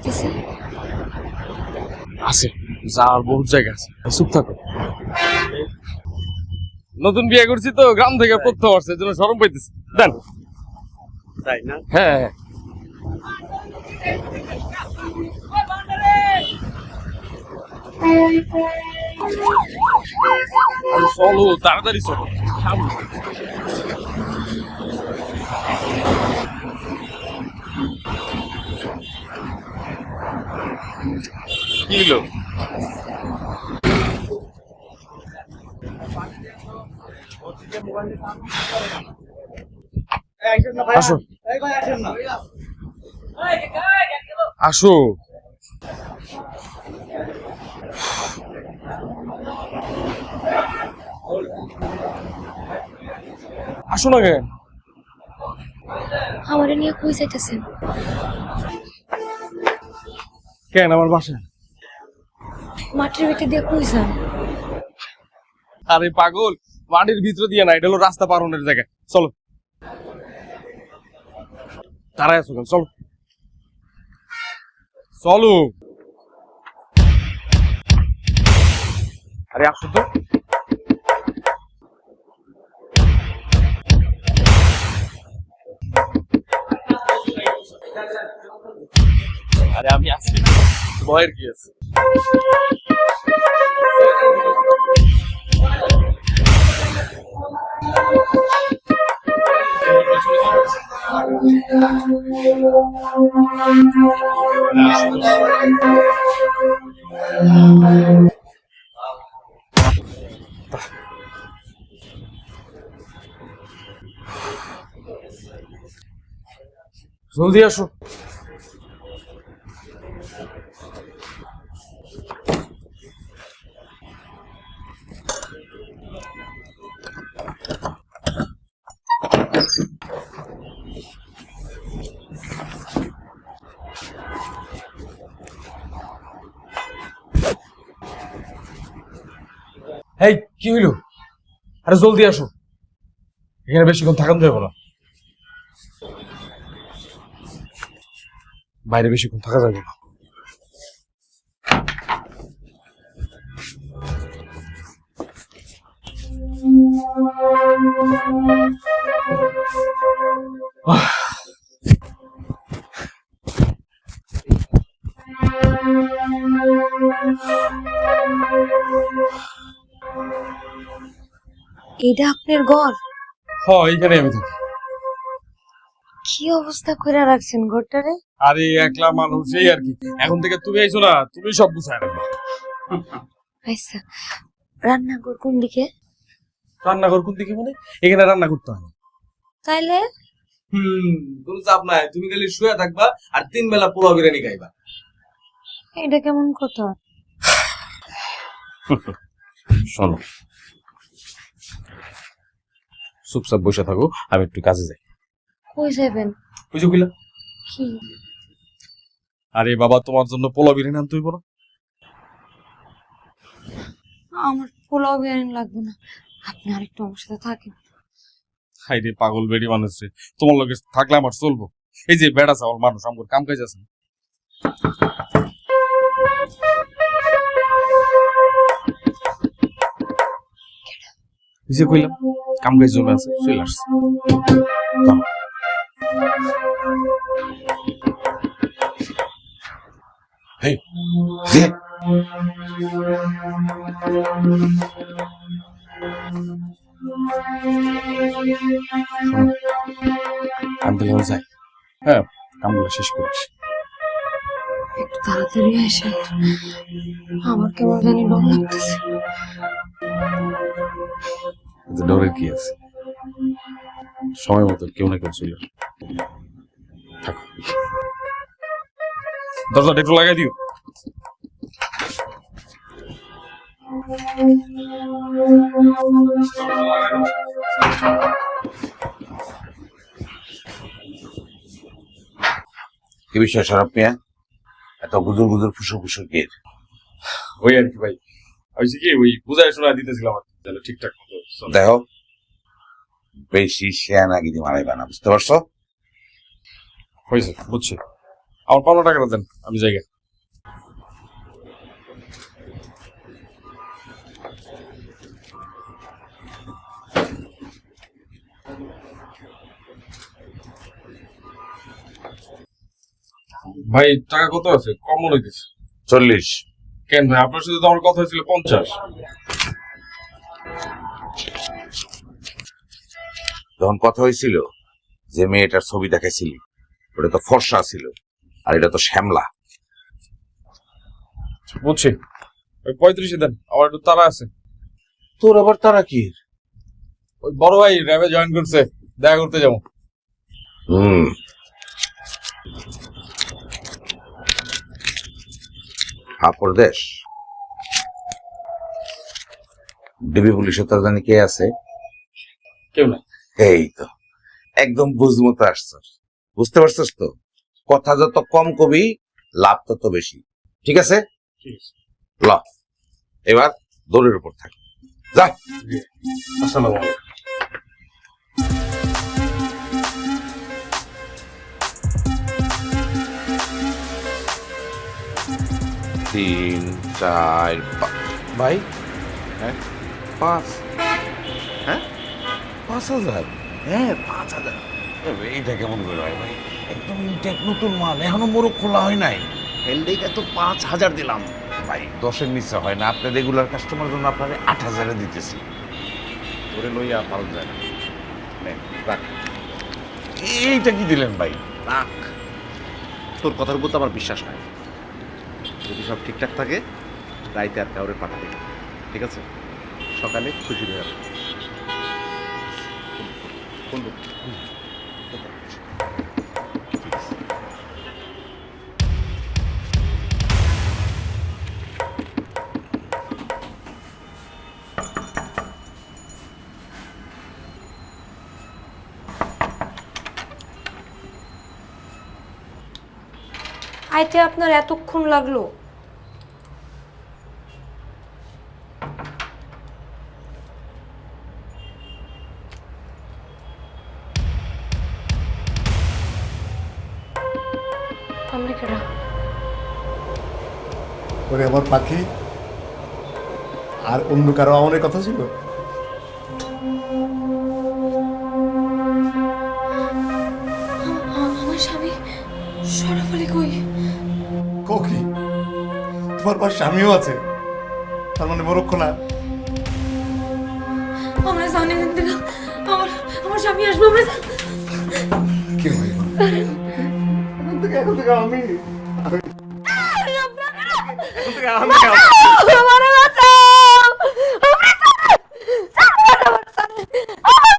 লাগতেছে? আছে, যাওয়ার বহুত জায়গা আছে, চুপ থাকো। নতুন বিয়ে করছি তো, গ্রাম থেকে প্রথম আসছে, এজন্য শরম পাইতেছি। দেন। তাই না? হ্যাঁ হ্যাঁ। চলো তাড়াতাড়ি চলো। কি হলো? আসো আসো। আসো না কেন? আমারে নিয়ে কই যাইতেছেন? কেন আমার বাসায়? মাটির ভিতর দিয়ে কই যান? আরে পাগল, মাটির ভিতরে দিয়ে না, এটা হলো রাস্তা পার হওয়ার জায়গা। চলো তারাই আছো কেন? চলো চলো। আরে আসো তো। আরে আমি আছি, ভয়ের কি আছে? জলদি আসো। এই কি হইলো? আরে জলদি আসো, এখানে বেশিক্ষণ থাকান যাবে না। বাইরে বেশিক্ষণ থাকা যাবে না। এইটা আপনার ঘর? হ্যাঁ, এইখানে আমি থাকি। কি অবস্থা করে রাখছেন ঘরটারে? আরে একলা মানুষ, এই আর কি। এখন থেকে তুমি আইছো না, তুমি সব বুঝায় রাখবা। আচ্ছা, রান্নাঘর কোন দিকে? রান্নাঘর কোন দিকে মানে? এখানে রান্না করতে হয় না। তাইলে কোনো চাপ নাই, তুমি খালি শুয়ে থাকবা আর 3 বেলা পোলাও বিরিয়ানি খাইবা। এটা কেমন কথা? শোনো, চুপচাপ বসে থাকো, আমি একটু কাজে যাই। কই যাবেন? ওই যে কইলা। কি? আরে বাবা, তোমার জন্য পোলাও বিরিয়ানি আনতে হইব না? আমার পোলাও বিরিয়ানি লাগবে না, আপনি আরেকটু আমার সাথে থাকেন। হাই রে পাগল বেড়ি মানুষ রে, তোমার লগে থাকলে আমার চলবো? এই যে বেড়া চাওয়াল মানুষ, আমার কাম কাজ আছে। এই যে কইলাম কাম কাজ জমে আছে, চলে আসছে। হেই যে আমি তাহলে যাই। হ্যাঁ, কামগুলো শেষ করে আসি। একটু তাড়াতাড়ি আসেন, আমার কেমন জানি ডর লাগতেছে। ডরের কি আছে, সময় মতো কেউ না কেউ চলে আসবে। থাকো, দরজাটা একটু লাগাই দিও। কি বিষয় শরৎ মিয়া? এত গুজুর গুজুর ফুসুর ফুসুর কে? ওই আর কি ভাই, হয়েছে কি, ওই বুঝাই শোনা দিতেছিলাম আর কি, যেন ঠিকঠাক মতো চলে। দেখো, বেশি শেয়ানাগিরি মারাইবা না, বুঝতে পারছো? হয়েছে, বুঝছি। আমার 15 টাকাটা দেন, আমি জায়গা। ভাই টাকা কত আছে? কম মনে হইতেছে। 40। কেন ভাই, আপনার সাথে তো আমার কথা হয়েছিল 50। যখন কথা হয়েছিল যে মেয়েটার ছবি দেখাইছিলি, ওটা তো ফর্সা ছিল, আর এটা তো শ্যামলা। বুঝছি, ওই 35 দেন, আমার একটু তাড়া আছে। তোর আবার তারা কি? ওই বড় ভাই র্যাবে জয়েন করছে, দেখা করতে যাবো। প্রদেশ ডিবি পুলিশে তো জানি কে আছে? কেউ না। এই তো একদম বুঝমতো আসছস, বুঝতে পারছস তো? কথা যত কম কবি, লাভ তত বেশি। ঠিক আছে, ল এবার দৌড়ের উপর থাক, যা। আসসালামু আলাইকুম। তিন চার ভাই, হ্যাঁ 5, হ্যাঁ 5,000, হ্যাঁ 5,000। এইটা কেমন করে হয় ভাই? একদম ইনটেক নতুন মাল, এখনো মোরগ খোলা হয় নাই। এলডিকে তো 5,000 দিলাম। ভাই 10-এর নিচে হয় না, আপনার রেগুলার কাস্টমার জন্য আপনার 8,000-এ দিতেছি। তোরে লইয়া পালন যায় না। নে, রাখ এইটা কি দিলেন ভাই? রাখ, তোর কথার উপর তো আমার বিশ্বাস নাই। যদি সব ঠিকঠাক থাকে রাইতে আর কাউরে পাঠাবি না, ঠিক আছে? সকালে খুশি হয়ে যাবে। কোন লোক? আইতে আপনার এতক্ষণ লাগলো? আপনি কেডা? ওরে আমার পাখি, আর অন্য কারো আমাদের কথা ছিল? আমার স্বামী শরাফ আলী কই? কি তোমার পাশ স্বামীও আছে? তার মানে মরক্ষ না? আমরা জানি না, আমার আমার স্বামী আসবে। আমরা কি ভাই, এখন থেকে আমি